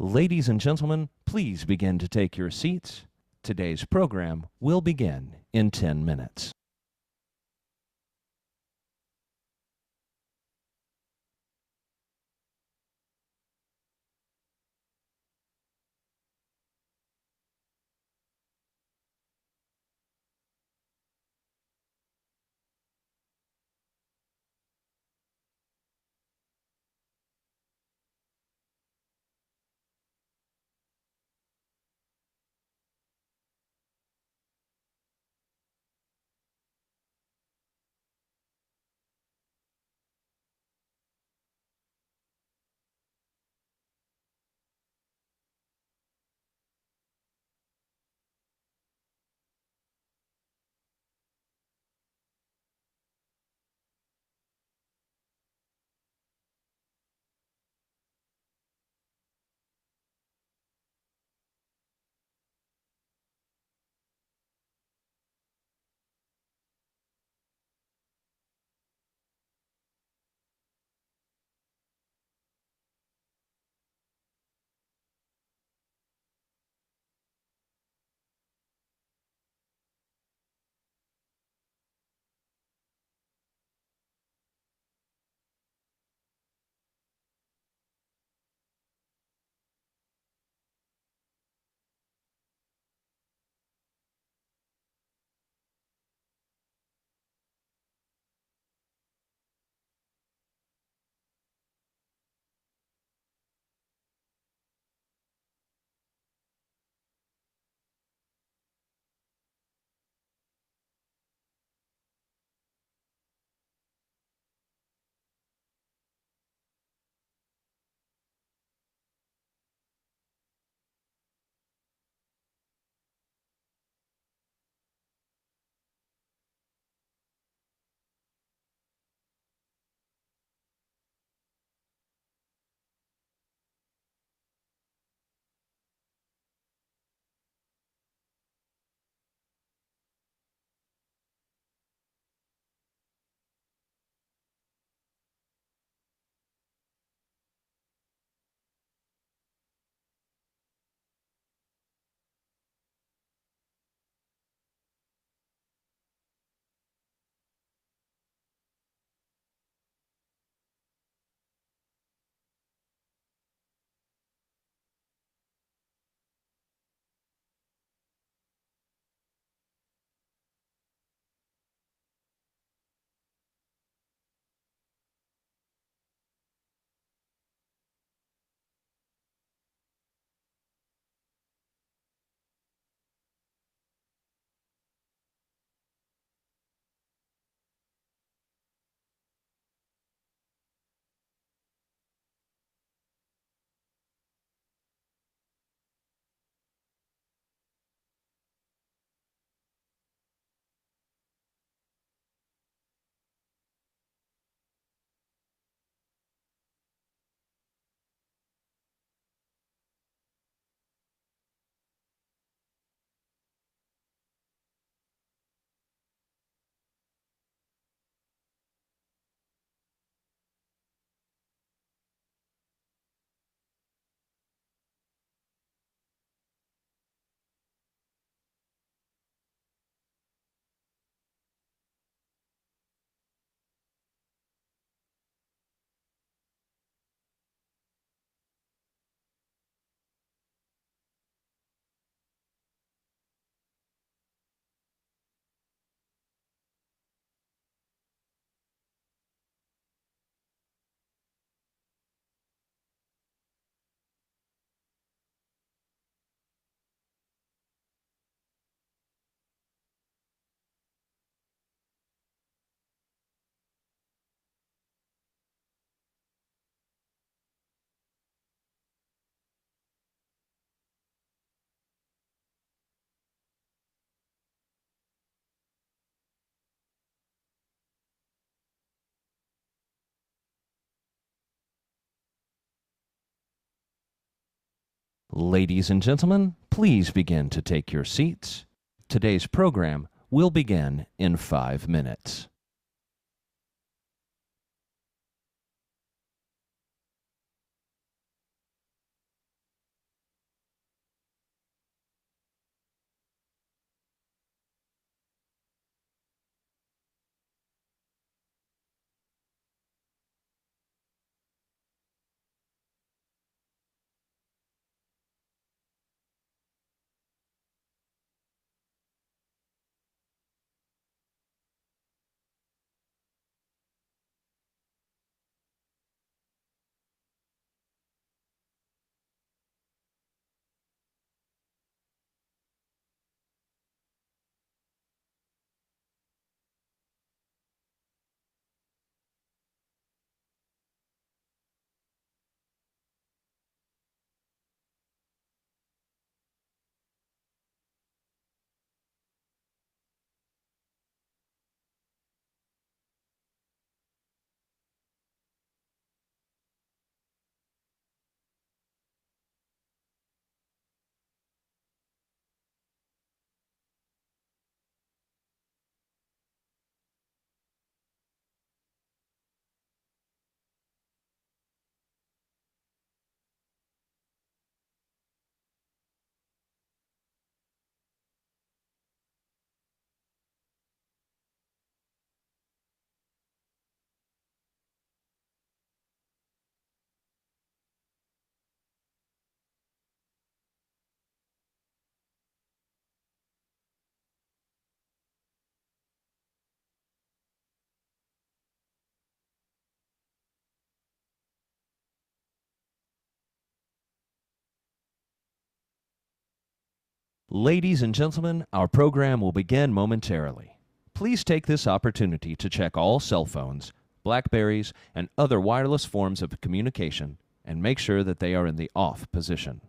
Ladies and gentlemen, please begin to take your seats. Today's program will begin in 10 minutes. Ladies and gentlemen, please begin to take your seats. Today's program will begin in 5 minutes. Ladies and gentlemen, our program will begin momentarily. Please take this opportunity to check all cell phones, Blackberries, and other wireless forms of communication and make sure that they are in the off position.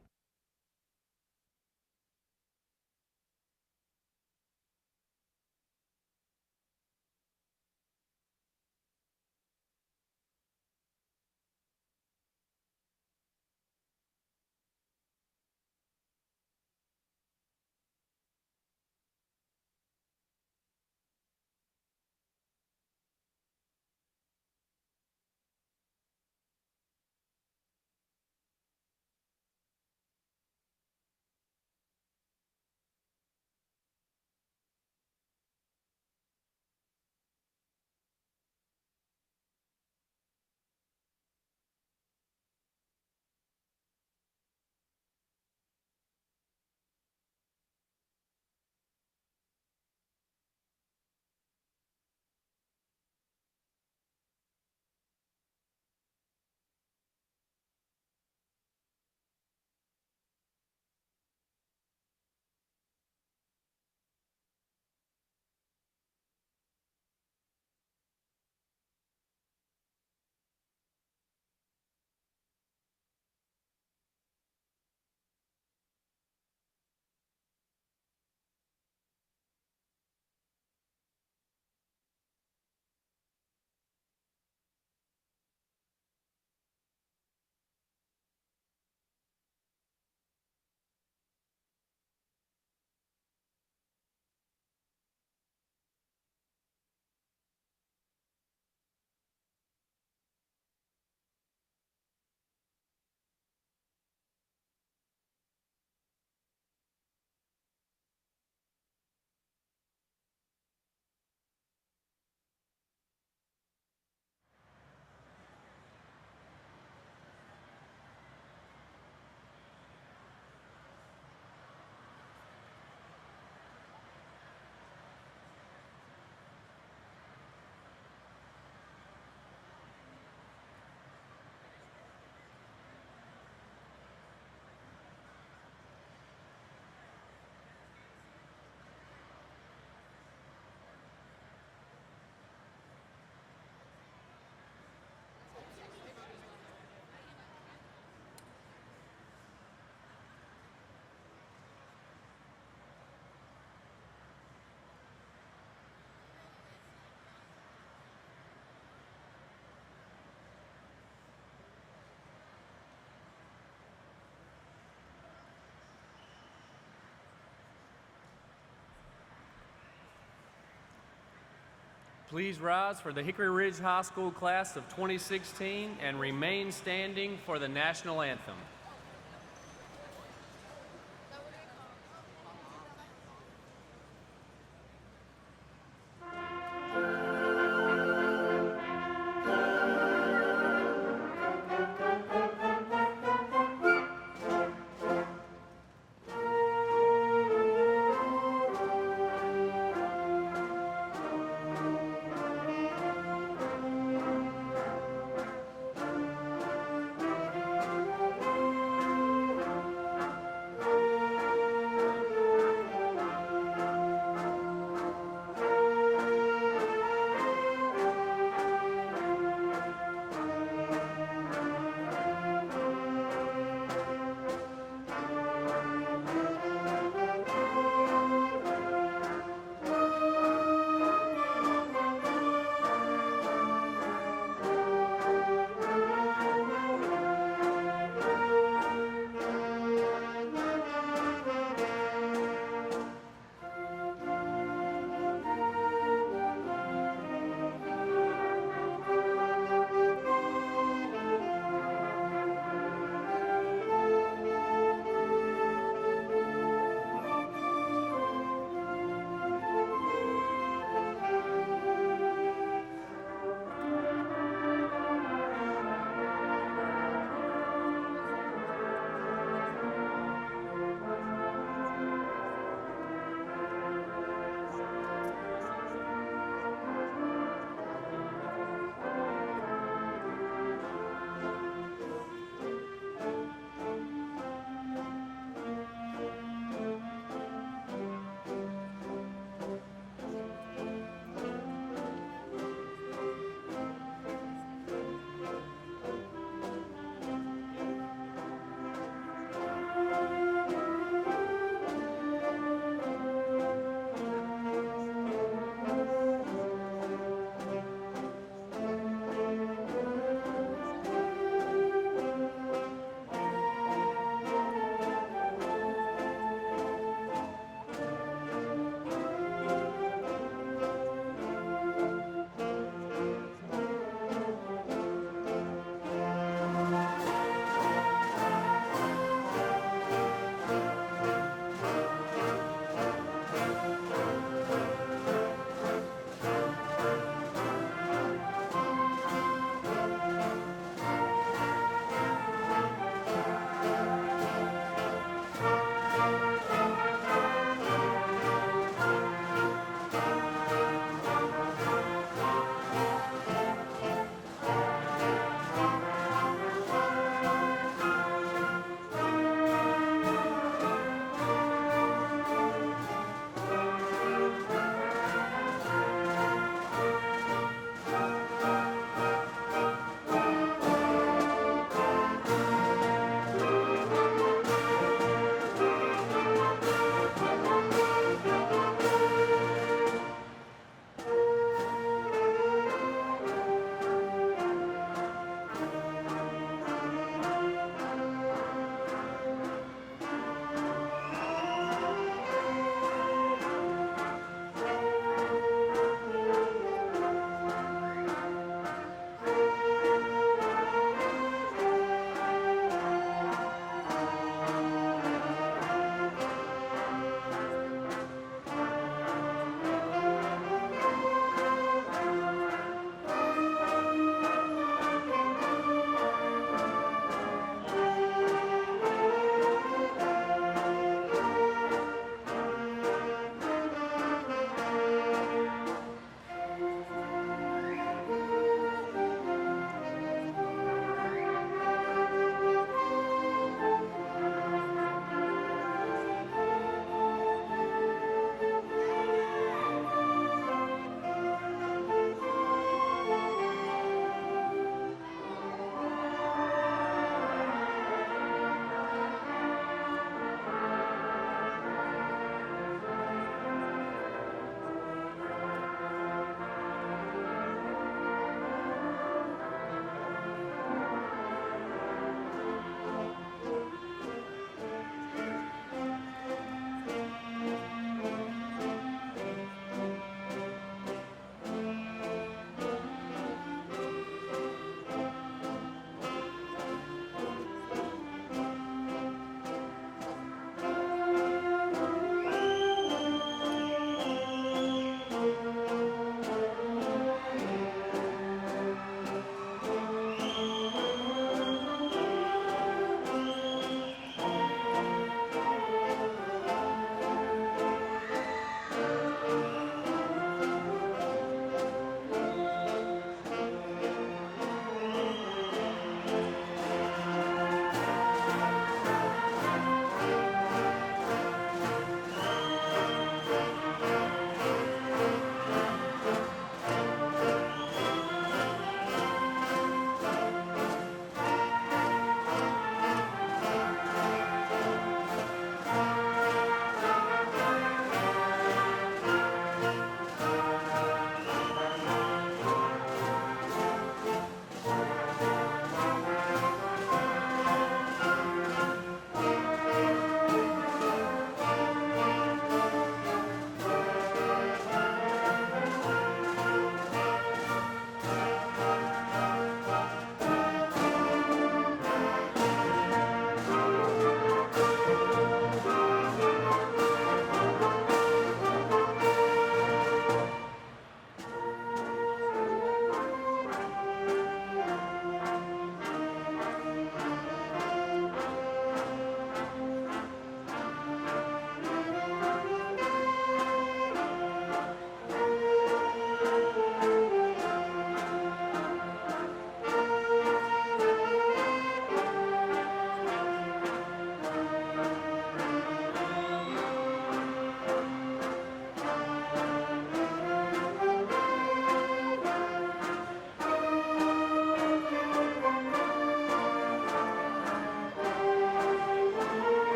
Please rise for the Hickory Ridge High School class of 2016 and remain standing for the national anthem.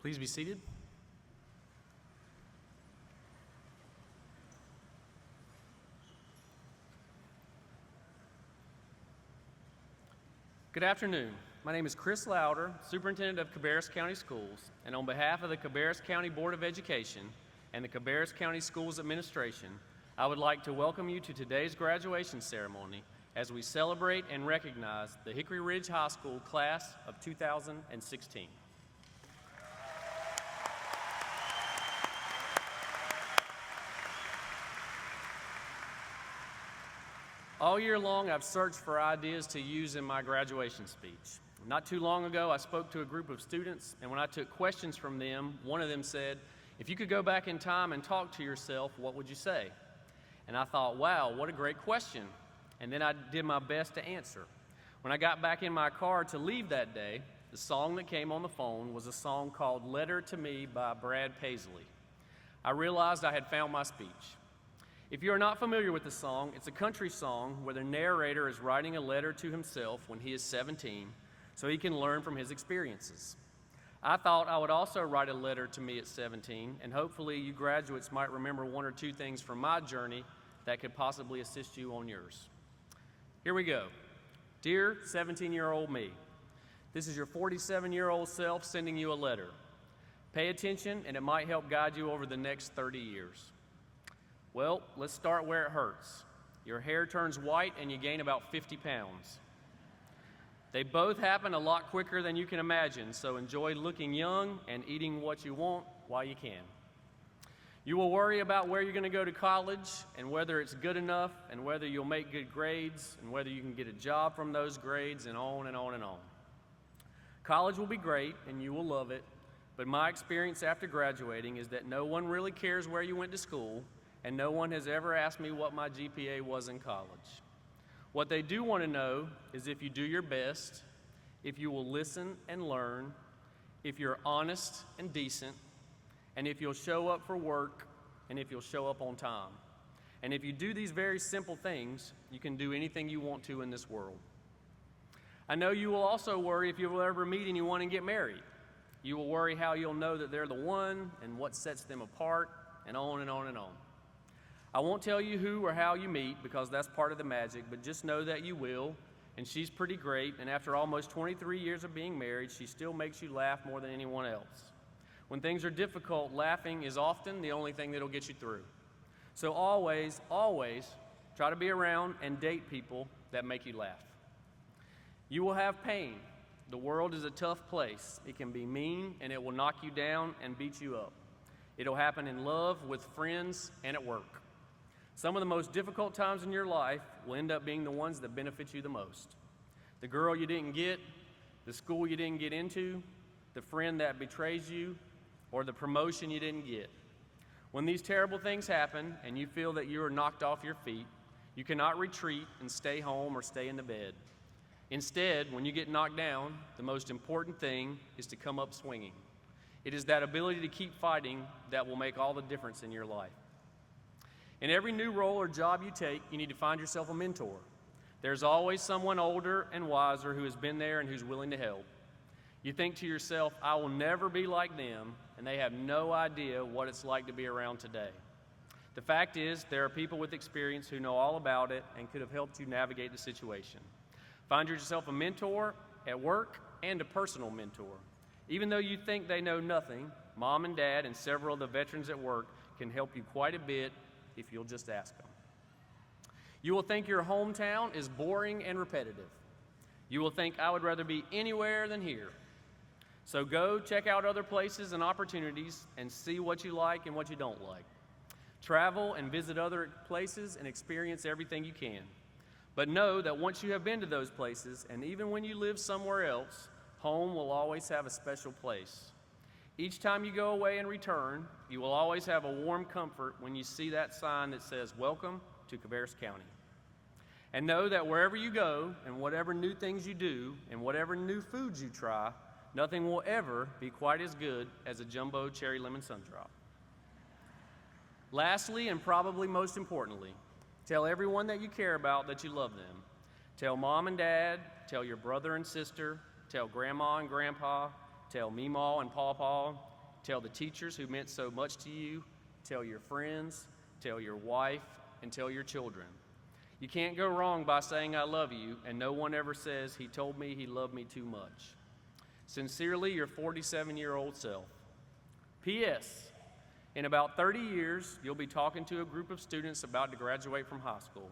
Please be seated. Good afternoon. My name is Chris Louder, Superintendent of Cabarrus County Schools, and on behalf of the Cabarrus County Board of Education and the Cabarrus County Schools Administration, I would like to welcome you to today's graduation ceremony as we celebrate and recognize the Hickory Ridge High School class of 2016. All year long, I've searched for ideas to use in my graduation speech. Not too long ago, I spoke to a group of students, and when I took questions from them, one of them said, "If you could go back in time and talk to yourself, what would you say?" And I thought, wow, what a great question. And then I did my best to answer. When I got back in my car to leave that day, the song that came on the phone was a song called "Letter to Me" by Brad Paisley. I realized I had found my speech. If you are not familiar with the song, it's a country song where the narrator is writing a letter to himself when he is 17 so he can learn from his experiences. I thought I would also write a letter to me at 17, and hopefully you graduates might remember one or two things from my journey that could possibly assist you on yours. Here we go. Dear 17-year-old me, this is your 47-year-old self sending you a letter. Pay attention, and it might help guide you over the next 30 years. Well, let's start where it hurts. Your hair turns white and you gain about 50 pounds. They both happen a lot quicker than you can imagine, so enjoy looking young and eating what you want while you can. You will worry about where you're going to go to college and whether it's good enough and whether you'll make good grades and whether you can get a job from those grades and on and on and on. College will be great and you will love it, but my experience after graduating is that no one really cares where you went to school, and no one has ever asked me what my GPA was in college. What they do want to know is if you do your best, if you will listen and learn, if you're honest and decent, and if you'll show up for work, and if you'll show up on time. And if you do these very simple things, you can do anything you want to in this world. I know you will also worry if you will ever meet anyone and get married. You will worry how you'll know that they're the one and what sets them apart, and on and on and on. I won't tell you who or how you meet because that's part of the magic, but just know that you will, and she's pretty great, and after almost 23 years of being married, she still makes you laugh more than anyone else. When things are difficult, laughing is often the only thing that'll get you through. So always, always try to be around and date people that make you laugh. You will have pain. The world is a tough place. It can be mean, and it will knock you down and beat you up. It'll happen in love, with friends, and at work. Some of the most difficult times in your life will end up being the ones that benefit you the most. The girl you didn't get, the school you didn't get into, the friend that betrays you, or the promotion you didn't get. When these terrible things happen and you feel that you are knocked off your feet, you cannot retreat and stay home or stay in the bed. Instead, when you get knocked down, the most important thing is to come up swinging. It is that ability to keep fighting that will make all the difference in your life. In every new role or job you take, you need to find yourself a mentor. There's always someone older and wiser who has been there and who's willing to help. You think to yourself, I will never be like them, and they have no idea what it's like to be around today. The fact is, there are people with experience who know all about it and could have helped you navigate the situation. Find yourself a mentor at work and a personal mentor. Even though you think they know nothing, Mom and Dad and several of the veterans at work can help you quite a bit if you'll just ask them. You will think your hometown is boring and repetitive. You will think, I would rather be anywhere than here. So go check out other places and opportunities and see what you like and what you don't like. Travel and visit other places and experience everything you can. But know that once you have been to those places, and even when you live somewhere else, home will always have a special place. Each time you go away and return, you will always have a warm comfort when you see that sign that says, Welcome to Cabarrus County. And know that wherever you go, and whatever new things you do, and whatever new foods you try, nothing will ever be quite as good as a jumbo cherry lemon sundrop. Lastly, and probably most importantly, tell everyone that you care about that you love them. Tell Mom and Dad, tell your brother and sister, tell Grandma and Grandpa, tell Meemaw and Pawpaw, Tell the teachers who meant so much to you, tell your friends, tell your wife, and tell your children. You can't go wrong by saying I love you, and no one ever says he told me he loved me too much. Sincerely, your 47-year-old self. P.S. In about 30 years, you'll be talking to a group of students about to graduate from high school.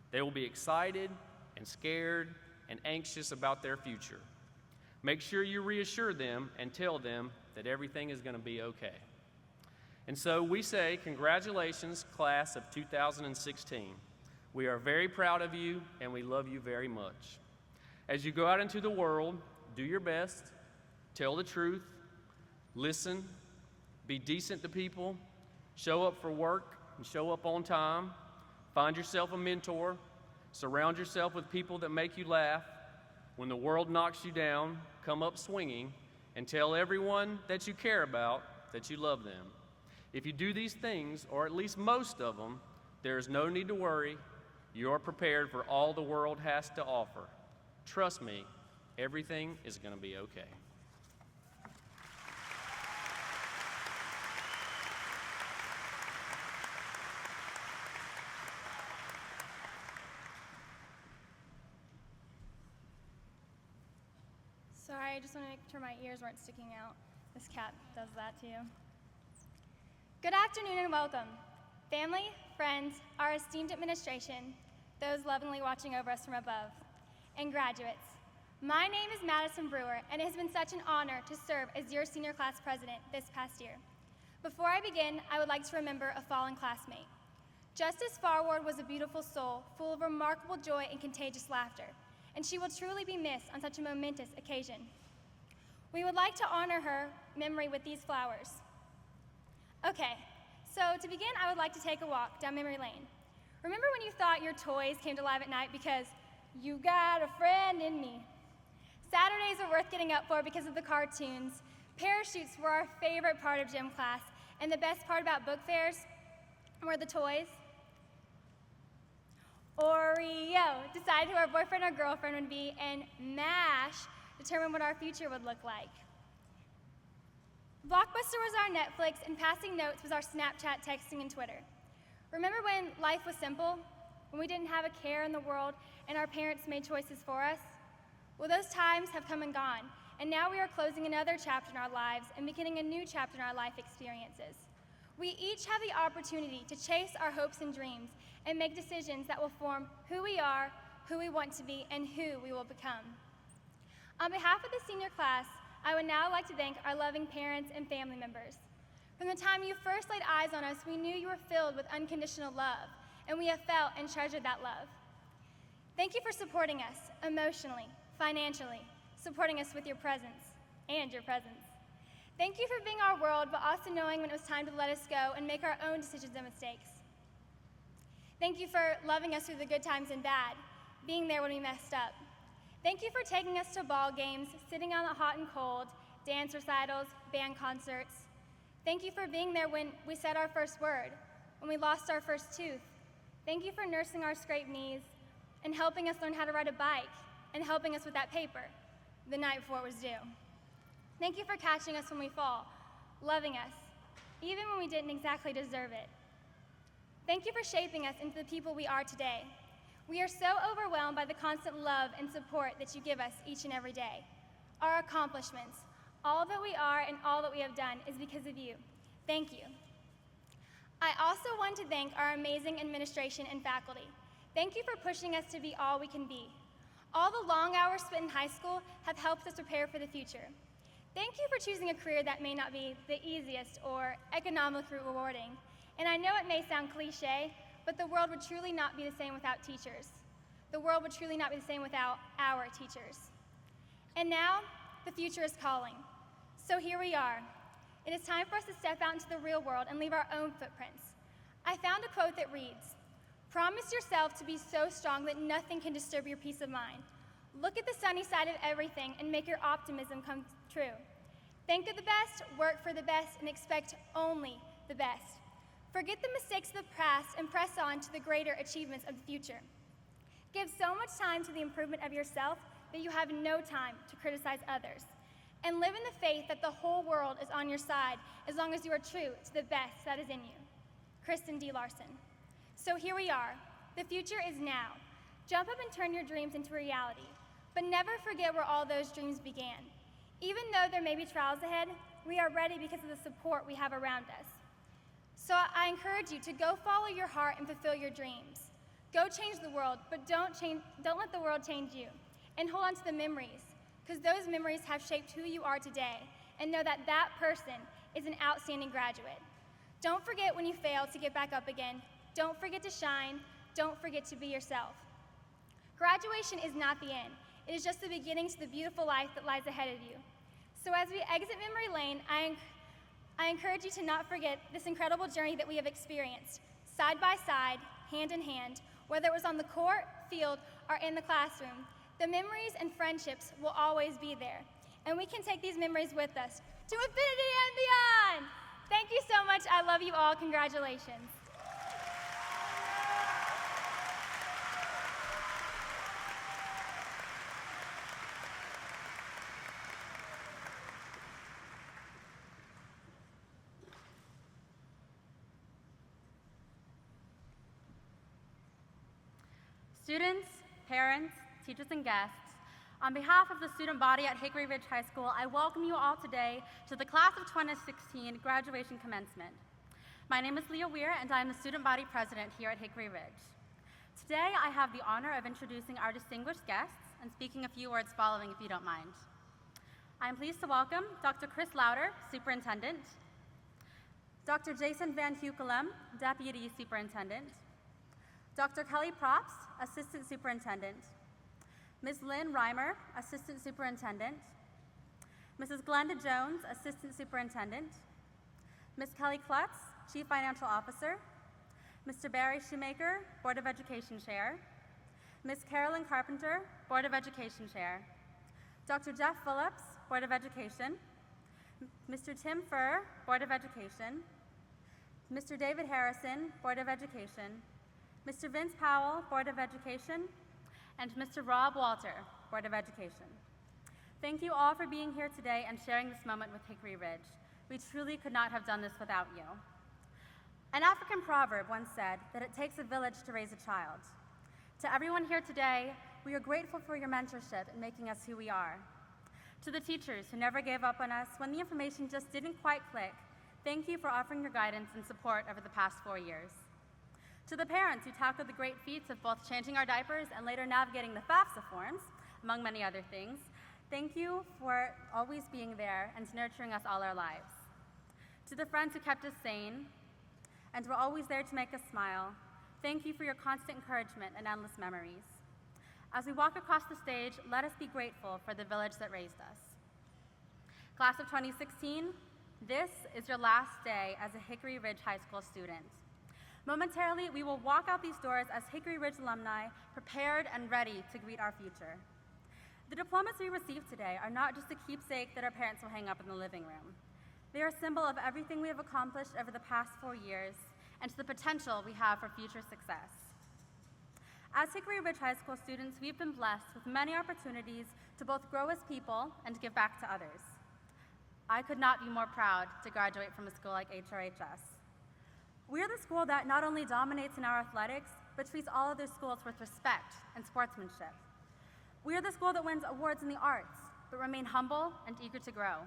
They will be excited and scared and anxious about their future. Make sure you reassure them and tell them that everything is going to be okay. And so we say, congratulations, class of 2016. We are very proud of you, and we love you very much. As you go out into the world, do your best, tell the truth, listen, be decent to people, show up for work, and show up on time, find yourself a mentor, surround yourself with people that make you laugh. When the world knocks you down, come up swinging, and tell everyone that you care about that you love them. If you do these things, or at least most of them, there is no need to worry. You are prepared for all the world has to offer. Trust me, everything is going to be okay. Sorry, I just want to make sure my ears weren't sticking out. This cat does that to you. Good afternoon and welcome. Family, friends, our esteemed administration, those lovingly watching over us from above, and graduates. My name is Madison Brewer, and it has been such an honor to serve as your senior class president this past year. Before I begin, I would like to remember a fallen classmate. Justice Farward was a beautiful soul, full of remarkable joy and contagious laughter, and she will truly be missed on such a momentous occasion. We would like to honor her memory with these flowers. Okay, so to begin, I would like to take a walk down memory lane. Remember when you thought your toys came to life at night because you got a friend in me? Saturdays are worth getting up for because of the cartoons. Parachutes were our favorite part of gym class, and the best part about book fairs were the toys. Oreo decided who our boyfriend or girlfriend would be, and MASH determined what our future would look like. Blockbuster was our Netflix, and passing notes was our Snapchat, texting, and Twitter. Remember when life was simple? When we didn't have a care in the world and our parents made choices for us? Well, those times have come and gone, and now we are closing another chapter in our lives and beginning a new chapter in our life experiences. We each have the opportunity to chase our hopes and dreams and make decisions that will form who we are, who we want to be, and who we will become. On behalf of the senior class, I would now like to thank our loving parents and family members. From the time you first laid eyes on us, we knew you were filled with unconditional love, and we have felt and treasured that love. Thank you for supporting us emotionally, financially, supporting us with your presence and your presence. Thank you for being our world, but also knowing when it was time to let us go and make our own decisions and mistakes. Thank you for loving us through the good times and bad, being there when we messed up. Thank you for taking us to ball games, sitting on the hot and cold, dance recitals, band concerts. Thank you for being there when we said our first word, when we lost our first tooth. Thank you for nursing our scraped knees and helping us learn how to ride a bike and helping us with that paper the night before it was due. Thank you for catching us when we fall, loving us, even when we didn't exactly deserve it. Thank you for shaping us into the people we are today. We are so overwhelmed by the constant love and support that you give us each and every day. Our accomplishments, all that we are and all that we have done is because of you. Thank you. I also want to thank our amazing administration and faculty. Thank you for pushing us to be all we can be. All the long hours spent in high school have helped us prepare for the future. Thank you for choosing a career that may not be the easiest or economically rewarding. And I know it may sound cliche, but the world would truly not be the same without teachers. The world would truly not be the same without our teachers. And now, the future is calling. So here we are. It is time for us to step out into the real world and leave our own footprints. I found a quote that reads, "Promise yourself to be so strong that nothing can disturb your peace of mind. Look at the sunny side of everything and make your optimism come true. Think of the best, work for the best, and expect only the best. Forget the mistakes of the past and press on to the greater achievements of the future. Give so much time to the improvement of yourself that you have no time to criticize others. and live in the faith that the whole world is on your side as long as you are true to the best that is in you. Kristen D. Larson. So here we are. The future is now. Jump up and turn your dreams into reality, but never forget where all those dreams began. Even though there may be trials ahead, we are ready because of the support we have around us. So I encourage you to go follow your heart and fulfill your dreams. Go change the world, but don't let the world change you. And hold on to the memories, because those memories have shaped who you are today, and know that that person is an outstanding graduate. Don't forget when you fail to get back up again. Don't forget to shine. Don't forget to be yourself. Graduation is not the end. It is just the beginning to the beautiful life that lies ahead of you. So as we exit memory lane, I encourage you to not forget this incredible journey that we have experienced, side by side, hand in hand, whether it was on the court, field, or in the classroom. The memories and friendships will always be there, and we can take these memories with us to infinity and beyond. Thank you so much. I love you all. Congratulations. Students, parents, teachers, and guests, on behalf of the student body at Hickory Ridge High School, I welcome you all today to the Class of 2016 graduation commencement. My name is Leah Weir, and I am the student body president here at Hickory Ridge. Today, I have the honor of introducing our distinguished guests and speaking a few words following, if you don't mind. I am pleased to welcome Dr. Chris Louder, Superintendent, Dr. Jason Van Hukelum, Deputy Superintendent, Dr. Kelly Props, Assistant Superintendent, Ms. Lynn Reimer, Assistant Superintendent, Mrs. Glenda Jones, Assistant Superintendent, Ms. Kelly Klutz, Chief Financial Officer, Mr. Barry Shoemaker, Board of Education Chair, Ms. Carolyn Carpenter, Board of Education Chair, Dr. Jeff Phillips, Board of Education, Mr. Tim Furr, Board of Education, Mr. David Harrison, Board of Education, Mr. Vince Powell, Board of Education, and Mr. Rob Walter, Board of Education. Thank you all for being here today and sharing this moment with Hickory Ridge. We truly could not have done this without you. An African proverb once said that it takes a village to raise a child. To everyone here today, we are grateful for your mentorship in making us who we are. To the teachers who never gave up on us when the information just didn't quite click, thank you for offering your guidance and support over the past 4 years. To the parents who tackled the great feats of both changing our diapers and later navigating the FAFSA forms, among many other things, thank you for always being there and nurturing us all our lives. To the friends who kept us sane and were always there to make us smile, thank you for your constant encouragement and endless memories. As we walk across the stage, let us be grateful for the village that raised us. Class of 2016, this is your last day as a Hickory Ridge High School student. Momentarily, we will walk out these doors as Hickory Ridge alumni, prepared and ready to greet our future. The diplomas we receive today are not just a keepsake that our parents will hang up in the living room. They are a symbol of everything we have accomplished over the past 4 years and to the potential we have for future success. As Hickory Ridge High School students, we've been blessed with many opportunities to both grow as people and give back to others. I could not be more proud to graduate from a school like HRHS. We're the school that not only dominates in our athletics, but treats all other schools with respect and sportsmanship. We are the school that wins awards in the arts, but remain humble and eager to grow.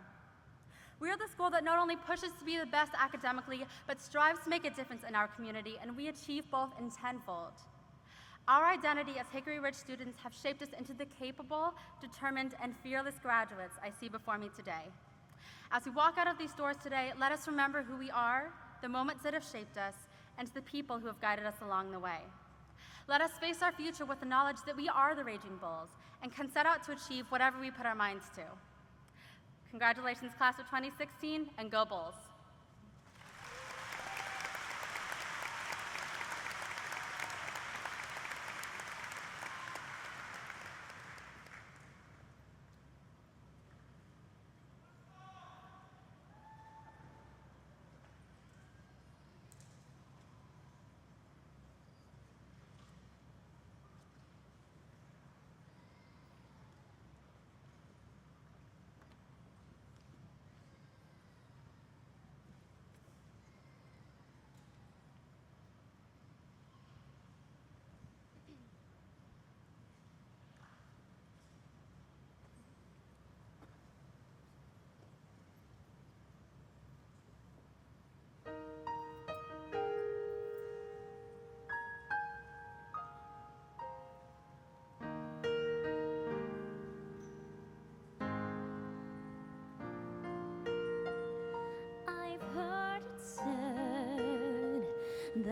We are the school that not only pushes to be the best academically, but strives to make a difference in our community, and we achieve both in tenfold. Our identity as Hickory Ridge students have shaped us into the capable, determined, and fearless graduates I see before me today. As we walk out of these doors today, let us remember who we are, the moments that have shaped us, and the people who have guided us along the way. Let us face our future with the knowledge that we are the Raging Bulls and can set out to achieve whatever we put our minds to. Congratulations, Class of 2016, and go Bulls.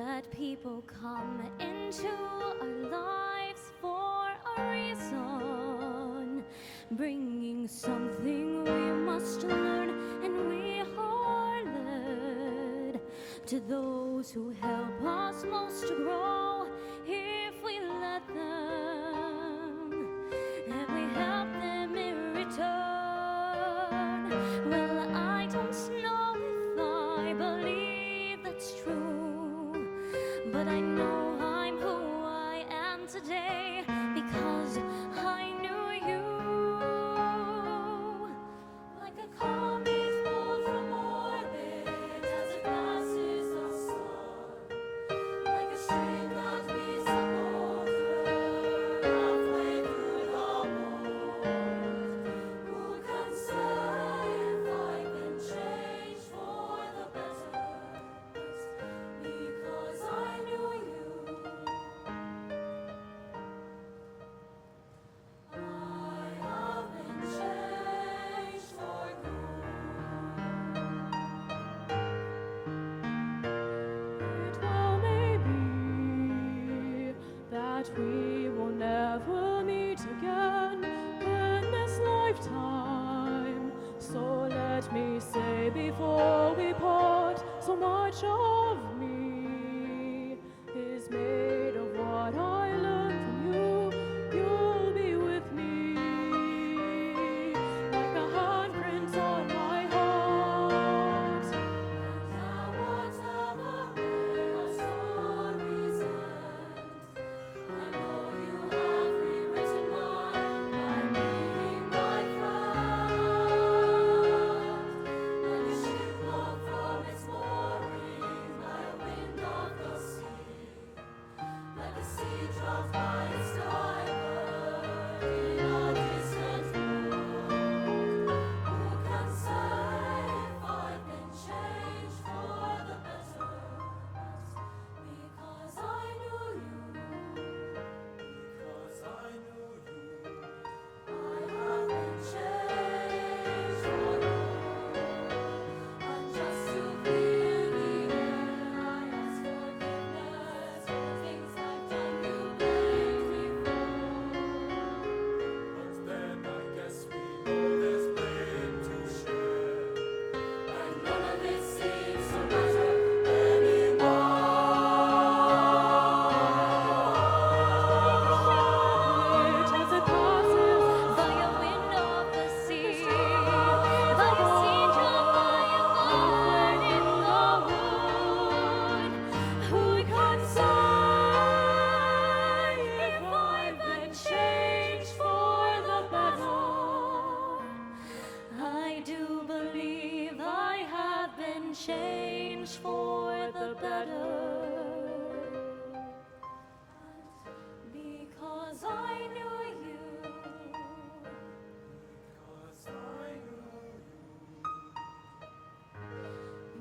that people come into our lives for a reason, bringing something we must learn, and we are led to those who help us most to grow if we let them, and we help them in return. Well, I don't know if I believe that's true, but I know I'm who I am today because I knew you. Like a comet pulled from orbit as it passes the sun, like a stream that beats a border halfway through the world. Who can say if I've been changed for the better? Because I knew you. I have been changed for good. It well may be that we will never meet again in this lifetime. So let me say before we part, so much of me is made of what I learned from you. You'll be with me like a handprint on my heart. Now whatever way our stories end, I know you have rewritten mine by being my friend. Like a ship blown from its mooring by a wind of the sea, like a seed dropped by a skybird in a distant world. Who can say if I've been changed for the better? Because I knew you. Because I knew you. I have been changed for good. And just to clear the air, I ask forgiveness for things I've done you blamed me for. But then I guess we know there's blame to share. And none of it seems to matter anymore. As it passes By a wind of the sea, like a seed dropped by a bird in the wood. Who can say if I've been changed for the better? I do believe I have been changed for the better. Because I knew you. Because I knew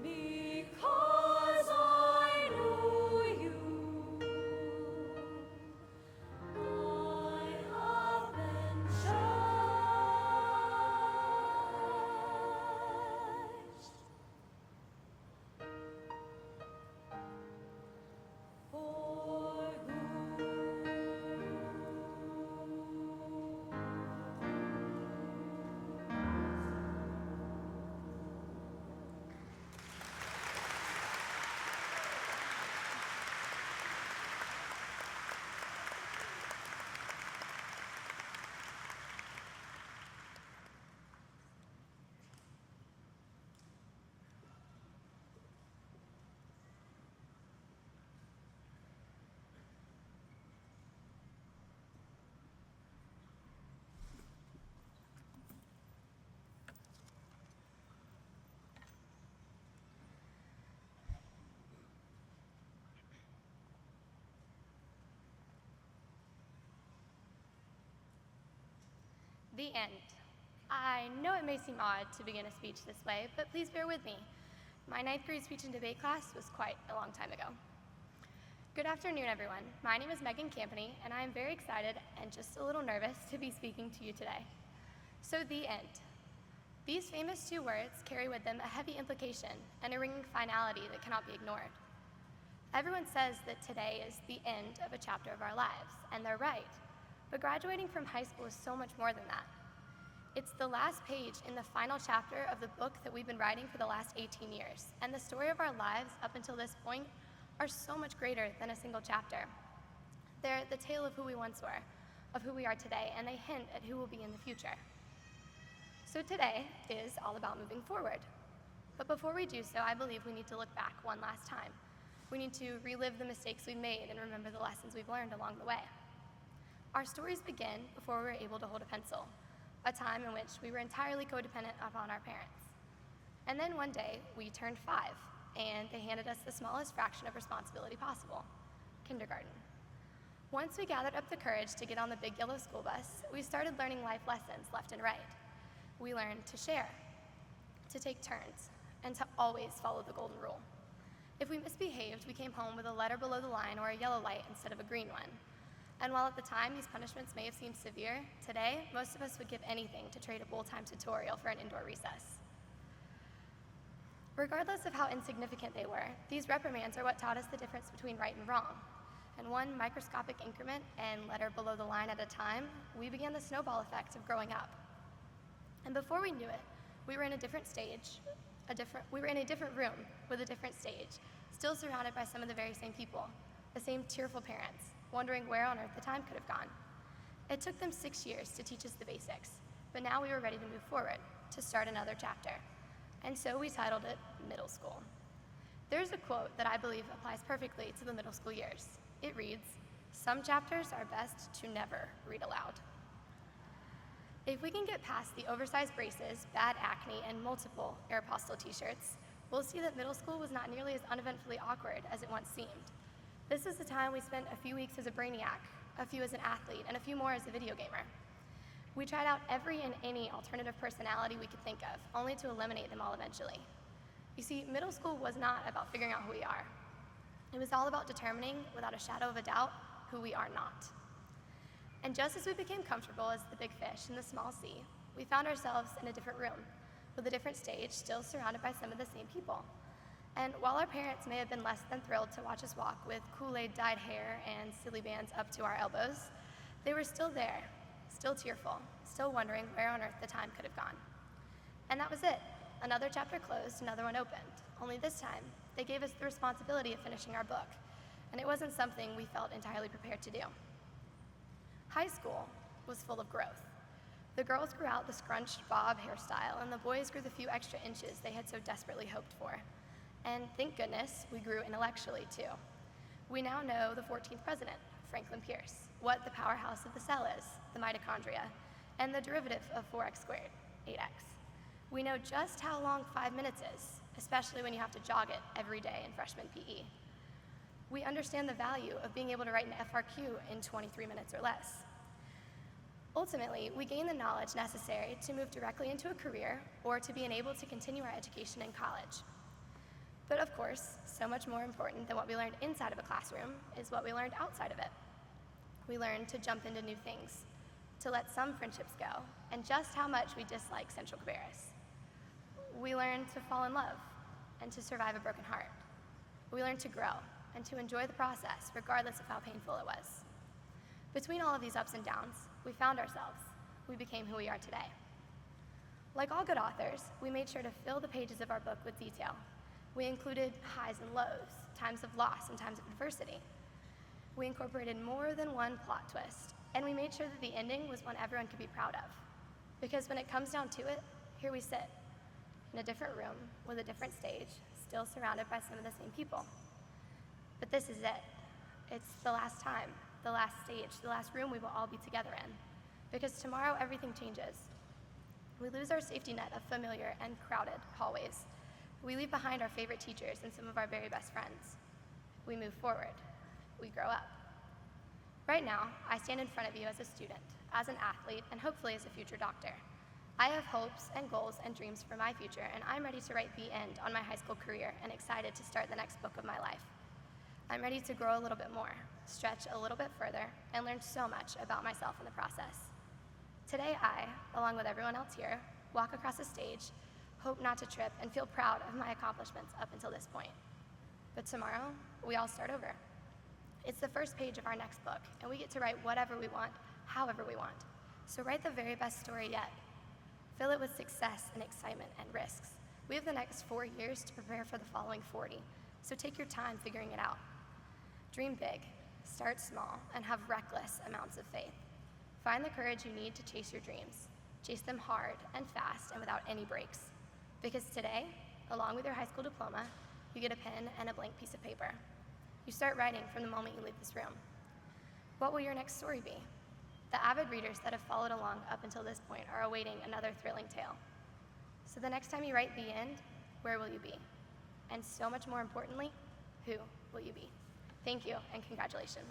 Because I knew you. I have been changed for The end. I know it may seem odd to begin a speech this way, but please bear with me. My ninth grade speech and debate class was quite a long time ago. Good afternoon, everyone. My name is Megan Campany, and I am very excited and just a little nervous to be speaking to you today. So, the end. These famous two words carry with them a heavy implication and a ringing finality that cannot be ignored. Everyone says that today is the end of a chapter of our lives, and they're right. But graduating from high school is so much more than that. It's the last page in the final chapter of the book that we've been writing for the last 18 years, and the story of our lives up until this point are so much greater than a single chapter. They're the tale of who we once were, of who we are today, and they hint at who we'll be in the future. So today is all about moving forward. But before we do so, I believe we need to look back one last time. We need to relive the mistakes we've made and remember the lessons we've learned along the way. Our stories begin before we were able to hold a pencil, a time in which we were entirely codependent upon our parents. And then one day, we turned 5, and they handed us the smallest fraction of responsibility possible, kindergarten. Once we gathered up the courage to get on the big yellow school bus, we started learning life lessons left and right. We learned to share, to take turns, and to always follow the golden rule. If we misbehaved, we came home with a letter below the line or a yellow light instead of a green one. And while at the time these punishments may have seemed severe, today most of us would give anything to trade a full-time tutorial for an indoor recess. Regardless of how insignificant they were, these reprimands are what taught us the difference between right and wrong. And one microscopic increment and letter below the line at a time, we began the snowball effect of growing up. And before we knew it, we were in a different room with a different stage, still surrounded by some of the very same people, the same tearful parents, wondering where on earth the time could have gone. It took them 6 years to teach us the basics, but now we were ready to move forward, to start another chapter. And so we titled it Middle School. There's a quote that I believe applies perfectly to the middle school years. It reads, "Some chapters are best to never read aloud." If we can get past the oversized braces, bad acne, and multiple Aeropostale t-shirts, we'll see that middle school was not nearly as uneventfully awkward as it once seemed. This is the time we spent a few weeks as a brainiac, a few as an athlete, and a few more as a video gamer. We tried out every and any alternative personality we could think of, only to eliminate them all eventually. You see, middle school was not about figuring out who we are. It was all about determining, without a shadow of a doubt, who we are not. And just as we became comfortable as the big fish in the small sea, we found ourselves in a different room, with a different stage, still surrounded by some of the same people. And while our parents may have been less than thrilled to watch us walk with Kool-Aid dyed hair and silly bands up to our elbows, they were still there, still tearful, still wondering where on earth the time could have gone. And that was it. Another chapter closed, another one opened. Only this time, they gave us the responsibility of finishing our book, and it wasn't something we felt entirely prepared to do. High school was full of growth. The girls grew out the scrunched bob hairstyle, and the boys grew the few extra inches they had so desperately hoped for. And thank goodness, we grew intellectually too. We now know the 14th president, Franklin Pierce, what the powerhouse of the cell is, the mitochondria, and the derivative of 4x squared, 8x. We know just how long 5 minutes is, especially when you have to jog it every day in freshman PE. We understand the value of being able to write an FRQ in 23 minutes or less. Ultimately, we gain the knowledge necessary to move directly into a career or to be enabled to continue our education in college. But of course, so much more important than what we learned inside of a classroom is what we learned outside of it. We learned to jump into new things, to let some friendships go, and just how much we dislike Central Cabarrus. We learned to fall in love and to survive a broken heart. We learned to grow and to enjoy the process, regardless of how painful it was. Between all of these ups and downs, we found ourselves. We became who we are today. Like all good authors, we made sure to fill the pages of our book with detail. We included highs and lows, times of loss and times of adversity. We incorporated more than one plot twist, and we made sure that the ending was one everyone could be proud of. Because when it comes down to it, here we sit, in a different room with a different stage, still surrounded by some of the same people. But this is it. It's the last time, the last stage, the last room we will all be together in. Because tomorrow, everything changes. We lose our safety net of familiar and crowded hallways. We leave behind our favorite teachers and some of our very best friends. We move forward. We grow up. Right now, I stand in front of you as a student, as an athlete, and hopefully as a future doctor. I have hopes and goals and dreams for my future, and I'm ready to write the end on my high school career and excited to start the next book of my life. I'm ready to grow a little bit more, stretch a little bit further, and learn so much about myself in the process. Today I, along with everyone else here, walk across the stage, hope not to trip, and feel proud of my accomplishments up until this point. But tomorrow, we all start over. It's the first page of our next book, and we get to write whatever we want, however we want. So write the very best story yet. Fill it with success and excitement and risks. We have the next 4 years to prepare for the following 40, so take your time figuring it out. Dream big, start small, and have reckless amounts of faith. Find the courage you need to chase your dreams. Chase them hard and fast and without any breaks. Because today, along with your high school diploma, you get a pen and a blank piece of paper. You start writing from the moment you leave this room. What will your next story be? The avid readers that have followed along up until this point are awaiting another thrilling tale. So the next time you write the end, where will you be? And so much more importantly, who will you be? Thank you, and congratulations.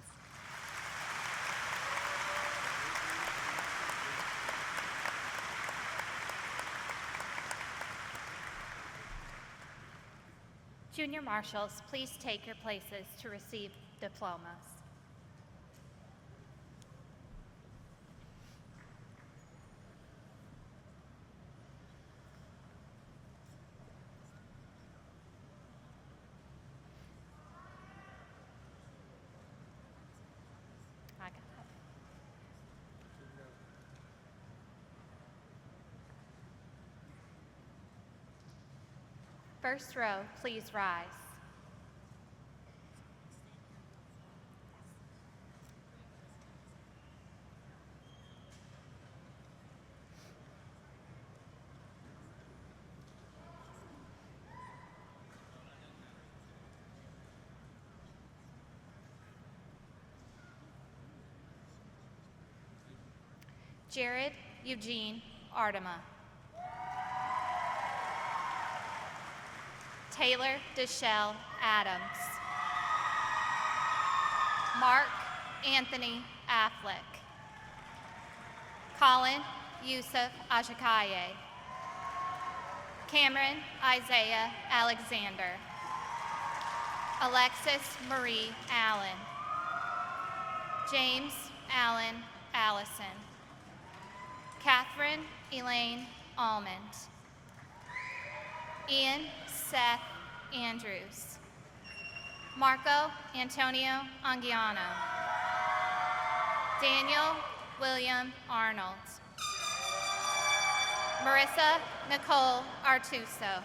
Junior marshals, please take your places to receive diplomas. I got that. First row, please rise. Jared Eugene Artema. Taylor Deshelle Adams. Mark Anthony Affleck. Colin Yusuf Ajakaye. Cameron Isaiah Alexander. Alexis Marie Allen. James Allen Allison. Catherine Elaine Almond. Ian Seth Andrews. Marco Antonio Anguiano. Daniel William Arnold. Marissa Nicole Artuso.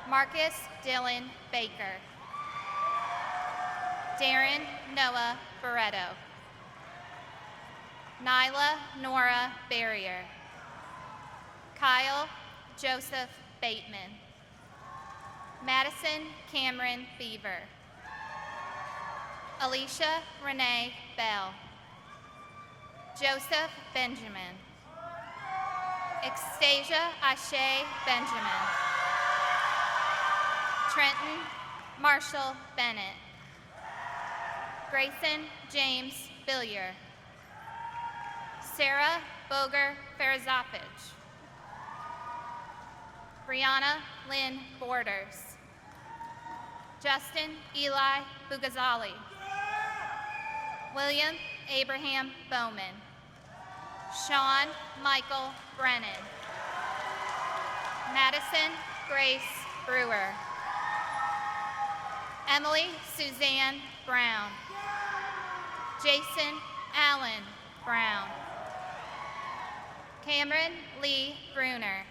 Marcus Dylan Baker. Darren Noah Barretto. Nyla Nora Barrier. Kyle Joseph Bateman. Madison Cameron Beaver. Alicia Renee Bell. Joseph Benjamin. Extasia Ashe Benjamin. Trenton Marshall Bennett. Grayson James Billier. Sarah Boger Farazapich. Brianna Lynn Borders. Justin Eli Bugazali. William Abraham Bowman. Sean Michael Brennan. Madison Grace Brewer. Emily Suzanne Brown. Jason Allen Brown. Cameron Lee Bruner.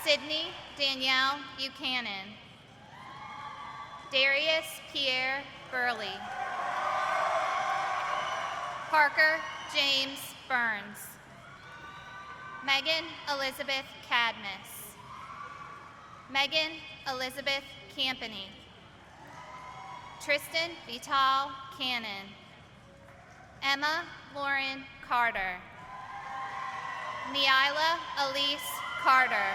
Sydney Danielle Buchanan. Darius Pierre Burley. Parker James Burns. Megan Elizabeth Cadmus. Megan Elizabeth Campany. Tristan Vital Cannon. Emma Lauren Carter. Neila Elise Carter.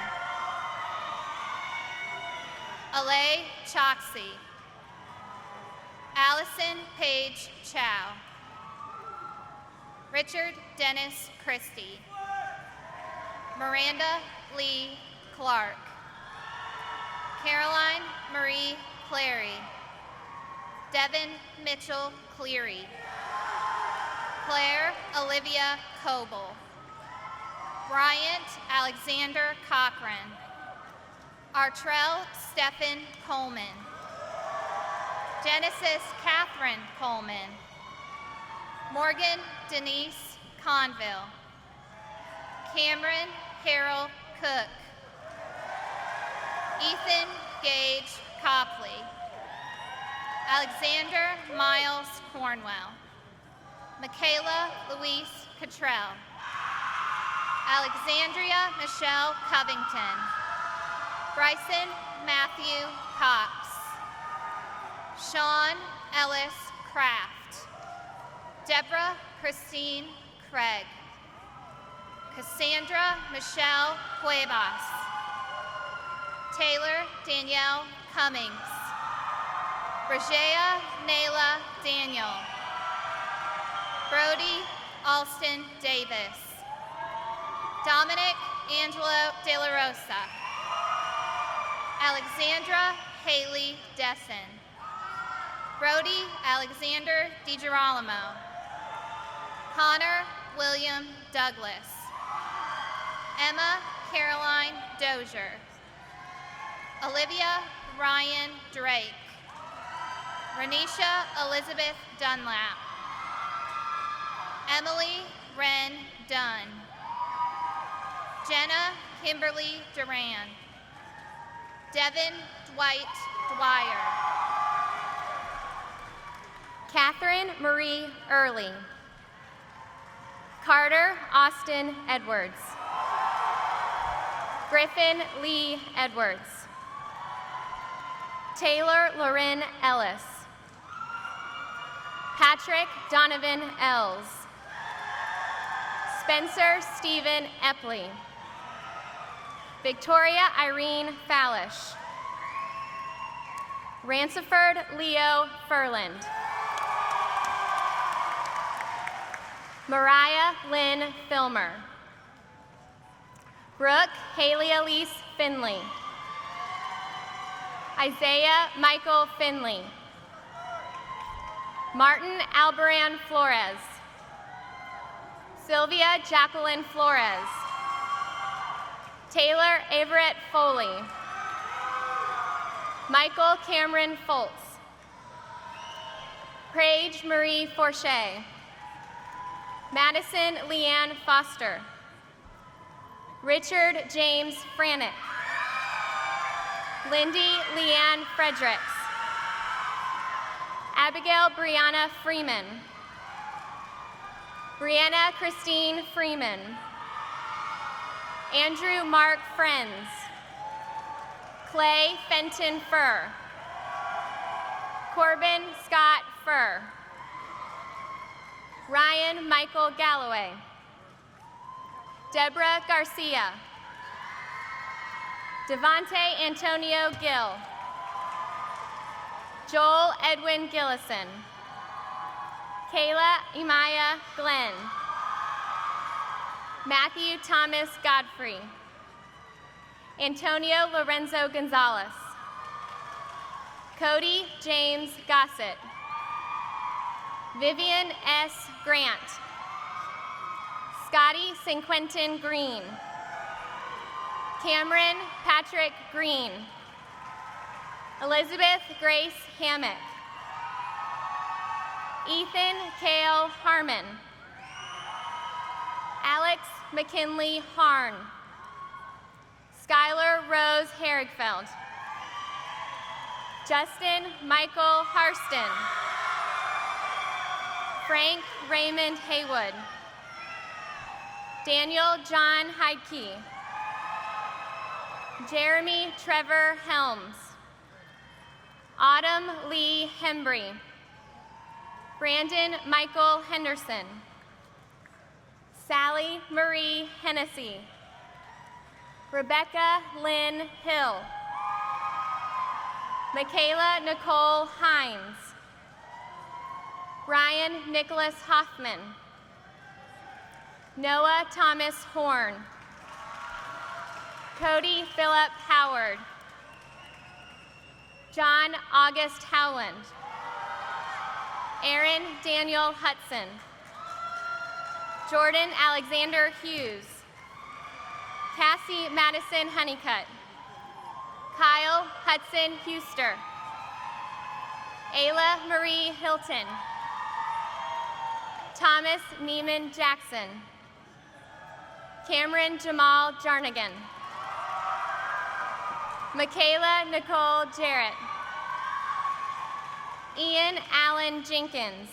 Alay Choksey. Allison Paige Chow. Richard Dennis Christie. Miranda Lee Clark. Caroline Marie Clary. Devin Mitchell Cleary. Claire Olivia Coble. Bryant Alexander Cochran. Artrell Stephen Coleman. Genesis Catherine Coleman. Morgan Denise Conville. Cameron Harold Cook. Ethan Gage Copley. Alexander Miles Cornwell. Michaela Louise Cottrell. Alexandria Michelle Covington. Bryson Matthew Cox. Sean Ellis Kraft. Deborah Christine Craig. Cassandra Michelle Cuevas. Taylor Danielle Cummings. Brigea Nayla Daniel. Brody Alston Davis. Dominic Angelo De La Rosa. Alexandra Haley Dessen. Brody Alexander DiGirolamo. Connor William Douglas. Emma Caroline Dozier. Olivia Ryan Drake. Renisha Elizabeth Dunlap. Emily Wren Dunn. Jenna Kimberly Duran. Devin Dwight Dwyer. Catherine Marie Early. Carter Austin Edwards. Griffin Lee Edwards. Taylor Loren Ellis. Patrick Donovan Ells. Spencer Stephen Epley. Victoria Irene Fallish. Ransiford Leo Furland. Mariah Lynn Filmer. Brooke Haley Elise Finley. Isaiah Michael Finley. Martin Albaran Flores. Sylvia Jacqueline Flores. Taylor Everett Foley. Michael Cameron Foltz. Paige Marie Forche. Madison Leanne Foster. Richard James Franick. Lindy Leanne Fredericks. Abigail Brianna Freeman. Brianna Christine Freeman. Andrew Mark Friends. Clay Fenton Furr. Corbin Scott Furr. Ryan Michael Galloway. Deborah Garcia. Devonte Antonio Gill. Joel Edwin Gillison. Kayla Imaya Glenn. Matthew Thomas Godfrey. Antonio Lorenzo Gonzalez. Cody James Gossett. Vivian S. Grant. Scotty St. Quentin Green. Cameron Patrick Green. Elizabeth Grace Hammock. Ethan Kale Harmon. Alex McKinley Harn. Skylar Rose Herigfeld. Justin Michael Harston. Frank Raymond Haywood. Daniel John Heidke. Jeremy Trevor Helms. Autumn Lee Hembry. Brandon Michael Henderson. Sally Marie Hennessy. Rebecca Lynn Hill. Michaela Nicole Hines. Ryan Nicholas Hoffman. Noah Thomas Horn. Cody Philip Howard. John August Howland. Aaron Daniel Hudson. Jordan Alexander Hughes. Cassie Madison Honeycutt. Kyle Hudson Huster. Ayla Marie Hilton. Thomas Neiman Jackson. Cameron Jamal Jarnigan. Michaela Nicole Jarrett. Ian Allen Jenkins.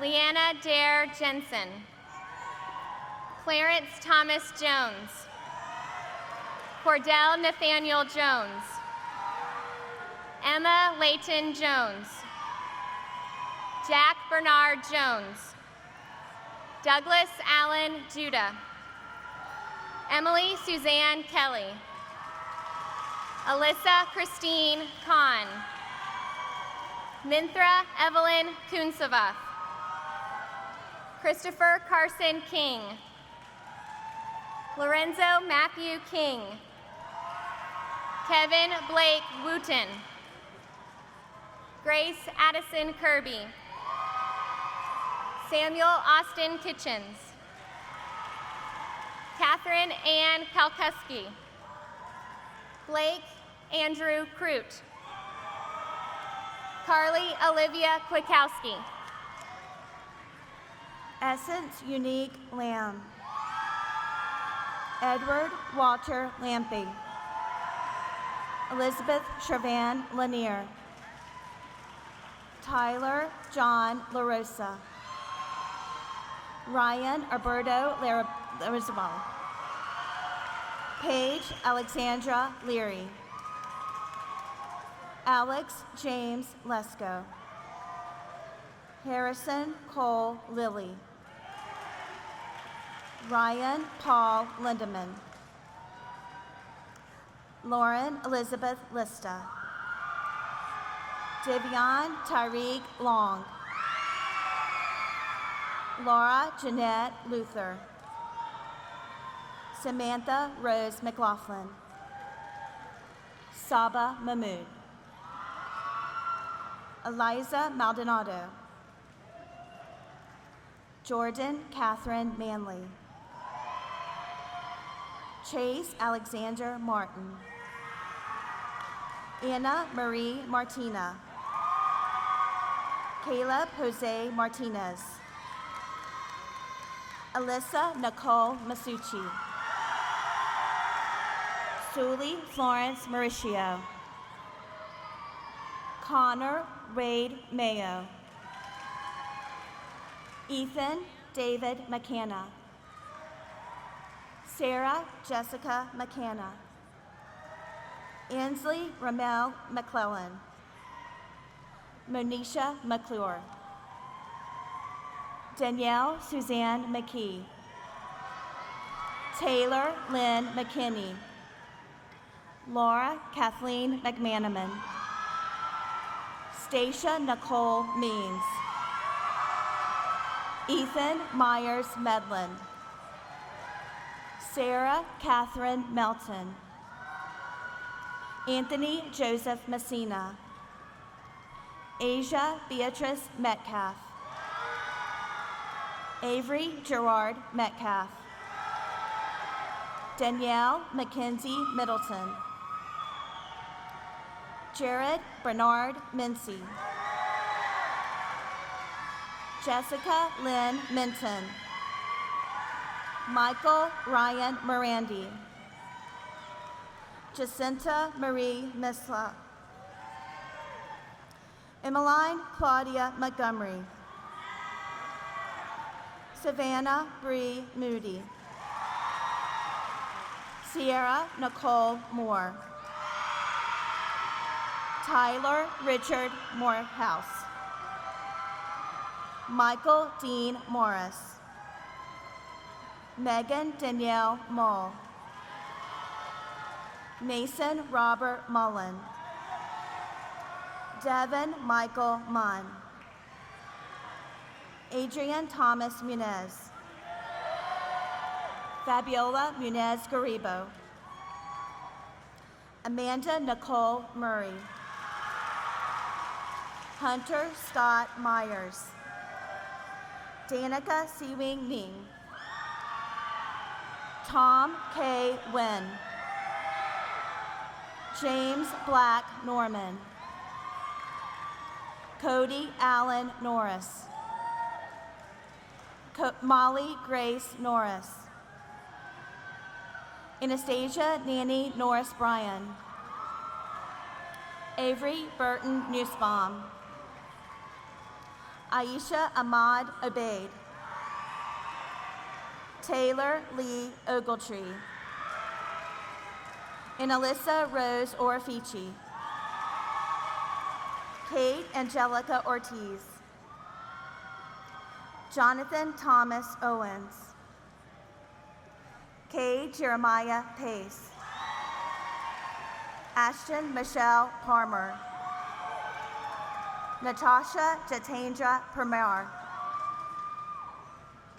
Leanna Dare Jensen. Clarence Thomas Jones. Cordell Nathaniel Jones. Emma Layton Jones. Jack Bernard Jones. Douglas Allen Judah. Emily Suzanne Kelly. Alyssa Christine Kahn. Minthra Evelyn Kunsavoth. Christopher Carson King. Lorenzo Matthew King. Kevin Blake Wooten. Grace Addison Kirby. Samuel Austin Kitchens. Catherine Ann Kalkuski. Blake Andrew Crute. Carly Olivia Kwiatkowski. Essence Unique Lamb. Edward Walter Lampy. Elizabeth Shravan Lanier. Tyler John LaRosa. Ryan Alberto Larizabal. Paige Alexandra Leary. Alex James Lesko. Harrison Cole Lilly. Ryan Paul Lindeman. Lauren Elizabeth Lista. Davion Tyreek Long. Laura Jeanette Luther. Samantha Rose McLaughlin. Saba Mahmood. Eliza Maldonado. Jordan Catherine Manley. Chase Alexander Martin. Anna Marie Martina. Caleb Jose Martinez. Alyssa Nicole Masucci. Sully Florence Mauricio. Connor Wade Mayo. Ethan David McCanna. Sarah Jessica McCanna. Ansley Ramel McClellan. Monisha McClure. Danielle Suzanne McKee. Taylor Lynn McKinney. Laura Kathleen McManaman. Stacia Nicole Means. Ethan Myers Medlin. Sarah Catherine Melton. Anthony Joseph Messina. Asia Beatrice Metcalf. Avery Gerard Metcalf. Danielle Mackenzie Middleton. Jared Bernard Mincy. Jessica Lynn Minton. Michael Ryan Morandi. Jacinta Marie Misla. Emmeline Claudia Montgomery. Savannah Bree Moody. Sierra Nicole Moore. Tyler Richard Morehouse. Michael Dean Morris. Megan Danielle Mull. Mason Robert Mullen. Devin Michael Munn. Adrian Thomas Munez. Fabiola Munez Garibo. Amanda Nicole Murray. Hunter Scott Myers. Danica Siwing Ning. Tom K. Wynn. James Black Norman. Cody Allen Norris. Molly Grace Norris. Anastasia Nanny Norris Bryan. Avery Burton Nussbaum. Aisha Ahmad Obeid. Taylor Lee Ogletree. And Alyssa Rose Orifici. Kate Angelica Ortiz. Jonathan Thomas Owens. Kay Jeremiah Pace. Ashton Michelle Palmer. Natasha Jatendra Permar.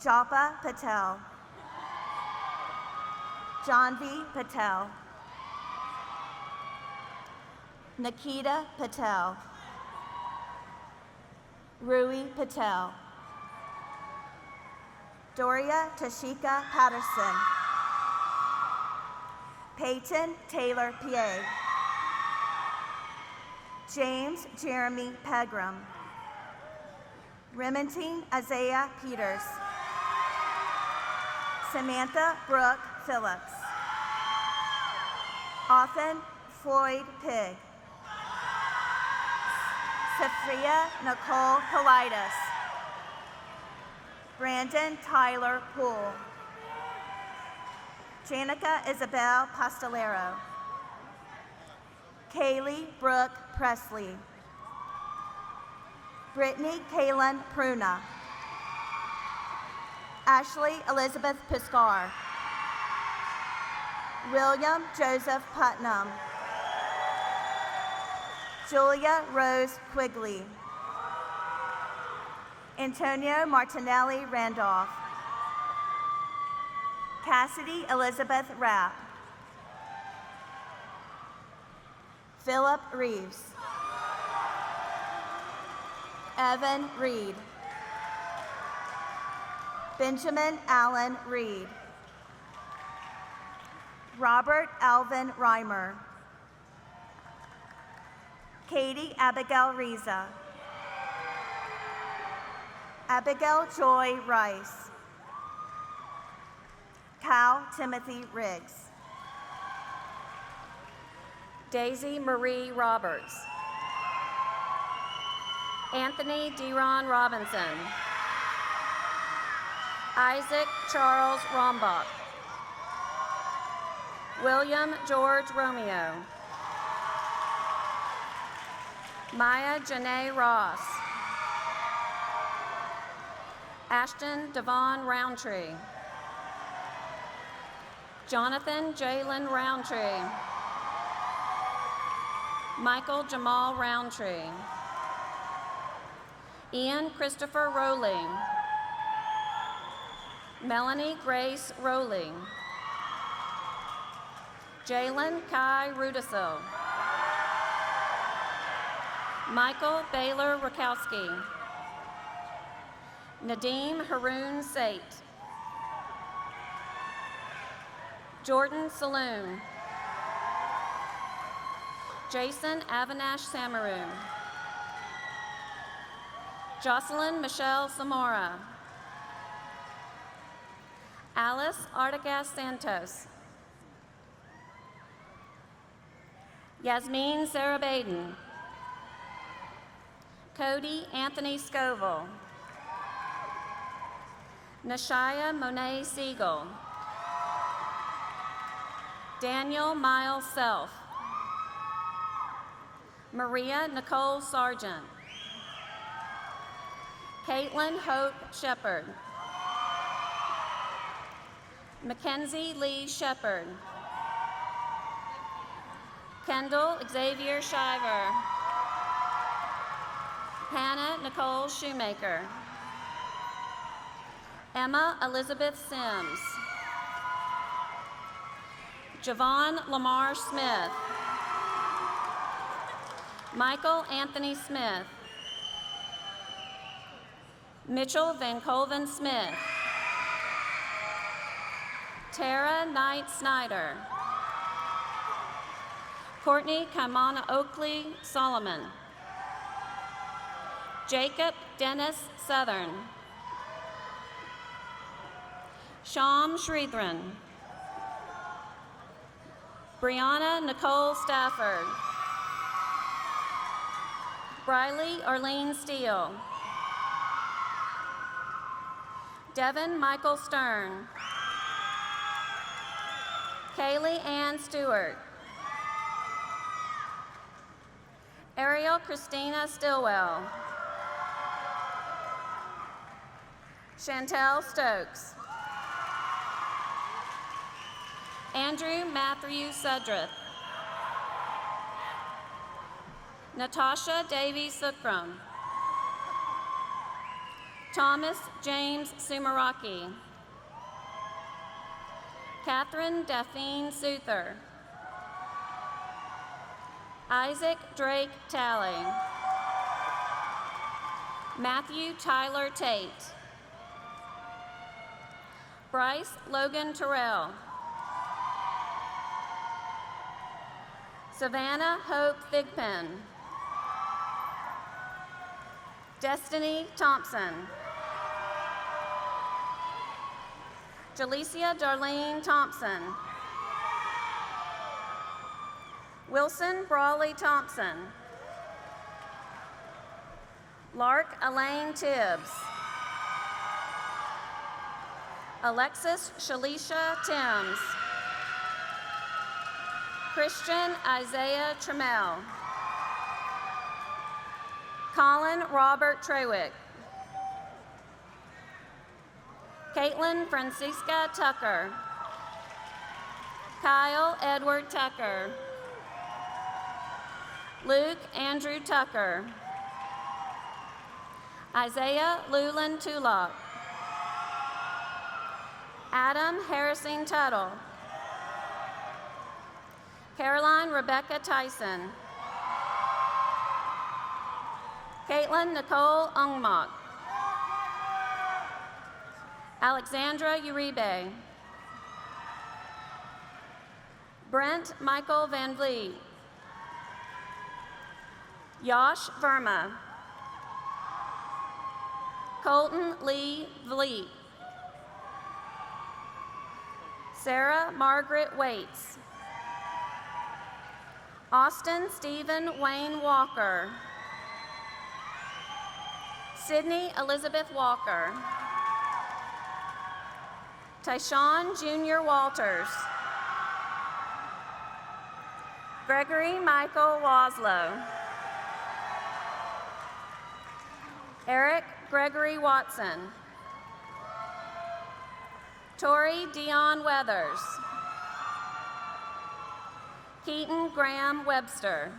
Japa Patel. Janvi Patel. Nikita Patel. Rui Patel. Doria Tashika Patterson. Peyton Taylor Piet. James Jeremy Pegram. Remington Isaiah Peters. Samantha Brooke Phillips. Othan Floyd Pig. Sophia Nicole Politis. Brandon Tyler Poole. Janica Isabel Pastolero. Kaylee Brooke Presley. Brittany Kaylin Pruna. Ashley Elizabeth Piscar. William Joseph Putnam. Julia Rose Quigley. Antonio Martinelli Randolph. Cassidy Elizabeth Rapp. Philip Reeves. Evan Reed. Benjamin Allen Reed. Robert Alvin Reimer. Katie Abigail Reza. Abigail Joy Rice. Cal Timothy Riggs. Daisy Marie Roberts. Anthony Deron Robinson. Isaac Charles Rombach. William George Romeo. Maya Janae Ross. Ashton Devon Roundtree. Jonathan Jalen Roundtree. Michael Jamal Roundtree. Ian Christopher Rowling. Melanie Grace Rowling. Jalen Kai Rudisil. Michael Baylor Rakowski. Nadeem Haroon Sait. Jordan Saloon. Jason Avinash Samaroon. Jocelyn Michelle Zamora. Alice Artigas Santos. Yasmin Sarah Baden. Cody Anthony Scoville. Nashaya Monet Siegel. Daniel Miles Self. Maria Nicole Sargent. Caitlin Hope Shepard. Mackenzie Lee Shepard. Kendall Xavier Shiver. Hannah Nicole Shoemaker. Emma Elizabeth Sims. Javon Lamar Smith. Michael Anthony Smith. Mitchell Van Colvin Smith. Tara Knight Snyder. Courtney Kaimana Oakley Solomon. Jacob Dennis Southern. Sham Sridharan. Brianna Nicole Stafford. Briley Arlene Steele. Devin Michael Stern. Kaylee Ann Stewart. Ariel Christina Stillwell. Chantel Stokes. Andrew Matthew Sudreth. Natasha Davies Sukram. Thomas James Sumaraki. Catherine Daphne Souther. Isaac Drake Talley. Matthew Tyler Tate. Bryce Logan Terrell. Savannah Hope Thigpen. Destiny Thompson. Jalecia Darlene Thompson. Wilson Brawley Thompson. Lark Elaine Tibbs. Alexis Shalisha Timms. Christian Isaiah Trammell. Colin Robert Trewick. Caitlin Francisca Tucker. Kyle Edward Tucker. Luke Andrew Tucker. Isaiah Lulin Tullock. Adam Harrison Tuttle. Caroline Rebecca Tyson. Caitlin Nicole Ungmock. Alexandra Uribe. Brent Michael Van Vliet. Yash Verma. Colton Lee Vliet. Sarah Margaret Waits. Austin Stephen Wayne Walker. Sydney Elizabeth Walker. Tyshawn Jr. Walters. Gregory Michael Waslow. Eric Gregory Watson. Tori Dion Weathers. Keaton Graham Webster.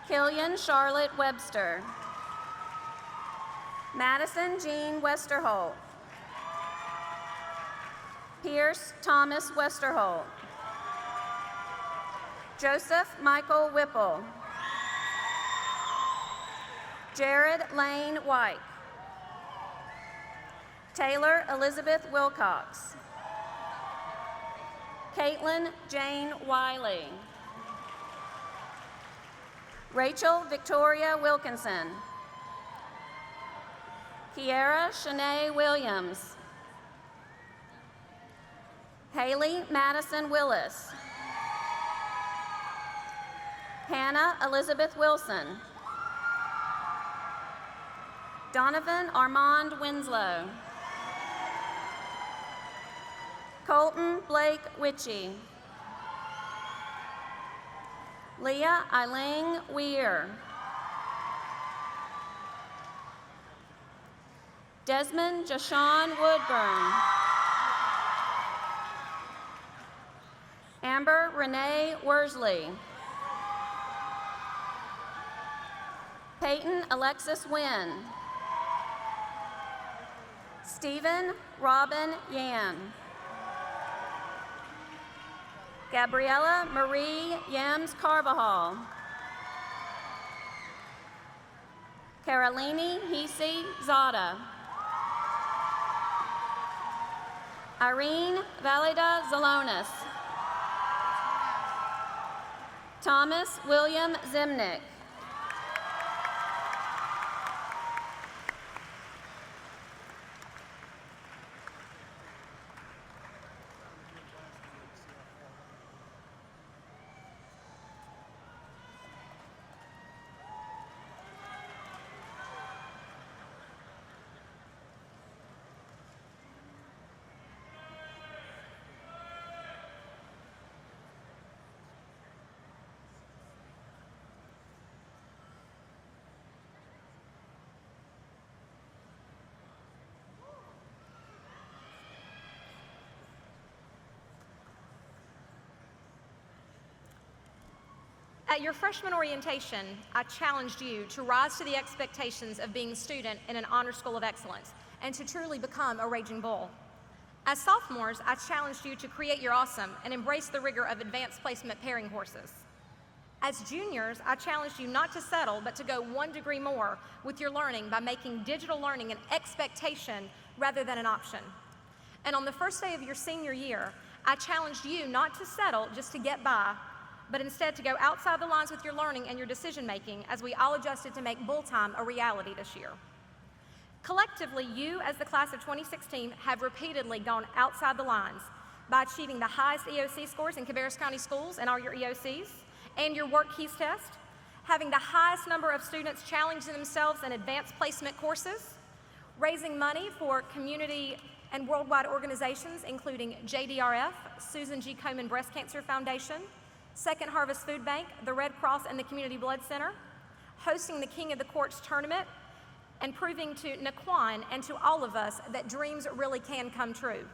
Killian Charlotte Webster. Madison Jean Westerholt. Pierce Thomas Westerholt. Joseph Michael Whipple. Jared Lane White. Taylor Elizabeth Wilcox. Caitlin Jane Wiley. Rachel Victoria Wilkinson. Kiara Shanae Williams. Haley Madison Willis. Hannah Elizabeth Wilson. Donovan Armand Winslow. Colton Blake Witchy. Leah Eileen Weir. Desmond Jashawn Woodburn. Amber Renee Worsley. Peyton Alexis Wynn. Stephen Robin Yan. Gabriella Marie Yams Carvajal. Carolini Hisi Zada. Irene Valida Zalonis. Thomas William Zimnick. At your freshman orientation, I challenged you to rise to the expectations of being a student in an honor school of excellence and to truly become a raging bull. As sophomores, I challenged you to create your awesome and embrace the rigor of advanced placement pairing horses. As juniors, I challenged you not to settle, but to go 1 degree more with your learning by making digital learning an expectation rather than an option. And on the first day of your senior year, I challenged you not to settle just to get by, but instead to go outside the lines with your learning and your decision making as we all adjusted to make bull time a reality this year. Collectively, you as the class of 2016 have repeatedly gone outside the lines by achieving the highest EOC scores in Cabarrus County schools and all your EOCs and your work keys test, having the highest number of students challenging themselves in advanced placement courses, raising money for community and worldwide organizations including JDRF, Susan G. Komen Breast Cancer Foundation, Second Harvest Food Bank, the Red Cross and the Community Blood Center, hosting the King of the Courts tournament, and proving to Naquan and to all of us that dreams really can come true.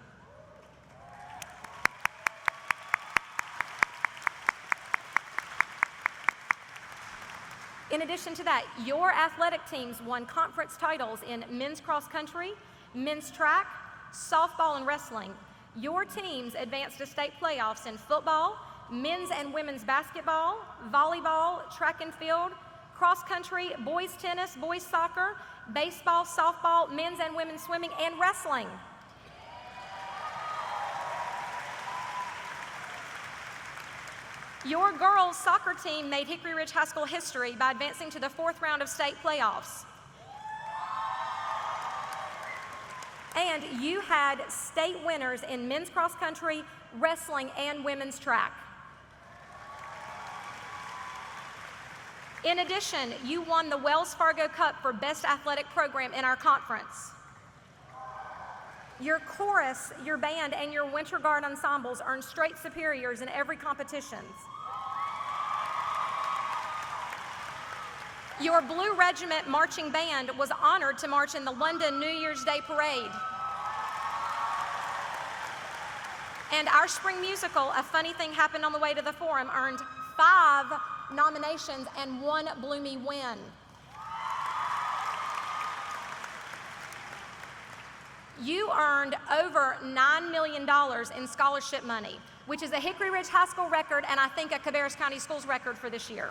In addition to that, your athletic teams won conference titles in men's cross country, men's track, softball, and wrestling. Your teams advanced to state playoffs in football, men's and women's basketball, volleyball, track and field, cross country, boys tennis, boys soccer, baseball, softball, men's and women's swimming, and wrestling. Your girls' soccer team made Hickory Ridge High School history by advancing to the 4th round of state playoffs. And you had state winners in men's cross country, wrestling, and women's track. In addition, you won the Wells Fargo Cup for Best Athletic Program in our conference. Your chorus, your band, and your Winter Guard ensembles earned straight superiors in every competition. Your Blue Regiment marching band was honored to march in the London New Year's Day Parade. And our spring musical, A Funny Thing Happened on the Way to the Forum, earned 5 nominations and 1 Bloomy win. You earned over $9 million in scholarship money, which is a Hickory Ridge High School record and I think a Cabarrus County Schools record for this year.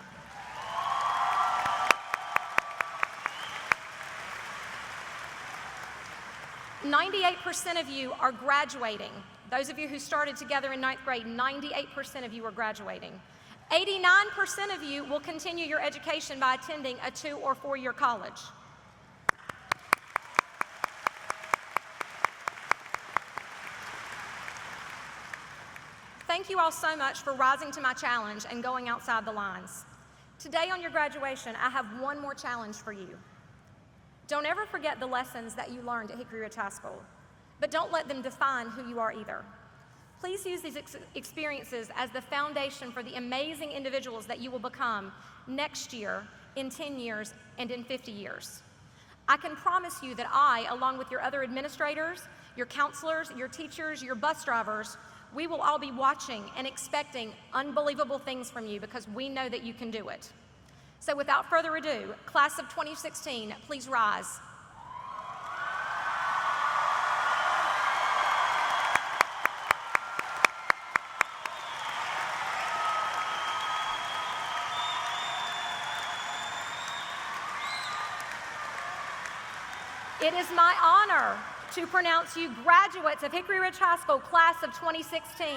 "98% of you are graduating. Those of you who started together in 9th grade, 98% of you are graduating. 89% of you will continue your education by attending a 2- or 4-year college. Thank you all so much for rising to my challenge and going outside the lines. Today on your graduation, I have one more challenge for you. Don't ever forget the lessons that you learned at Hickory Ridge High School, but don't let them define who you are either. Please use these experiences as the foundation for the amazing individuals that you will become next year, in 10 years, and in 50 years. I can promise you that I, along with your other administrators, your counselors, your teachers, your bus drivers, we will all be watching and expecting unbelievable things from you because we know that you can do it. So without further ado, class of 2016, please rise. It is my honor to pronounce you graduates of Hickory Ridge High School, class of 2016.